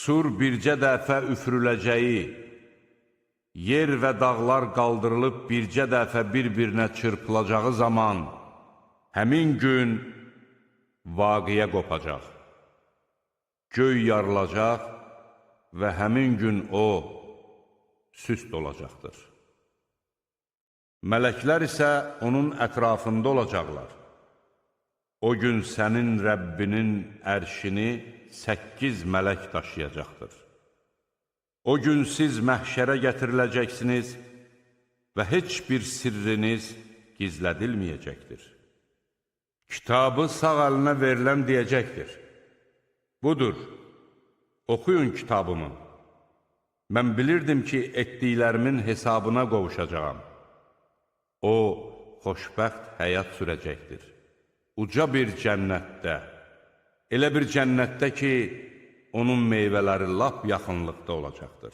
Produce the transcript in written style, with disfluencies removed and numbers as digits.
sur bircə dəfə üfürüləcəyi, yer və dağlar qaldırılıb bircə dəfə bir-birinə çırpılacağı zaman, həmin gün vaqiyə qopacaq. Göy yarılacaq və həmin gün o süst olacaqdır. Mələklər isə onun ətrafında olacaqlar. O gün sənin Rəbbinin ərşini 8 mələk daşıyacaqdır. O gün siz məhşərə gətiriləcəksiniz və heç bir sirriniz gizlədilməyəcəkdir. Kitabı sağ əlinə verilən deyəcəkdir: budur, oxuyun kitabımı. Mən bilirdim ki, etdiklərimin hesabına qovuşacağam. O, xoşbəxt həyat sürəcəkdir. Uca bir cənnətdə, elə bir cənnətdə ki, onun meyvələri lap yaxınlıqda olacaqdır.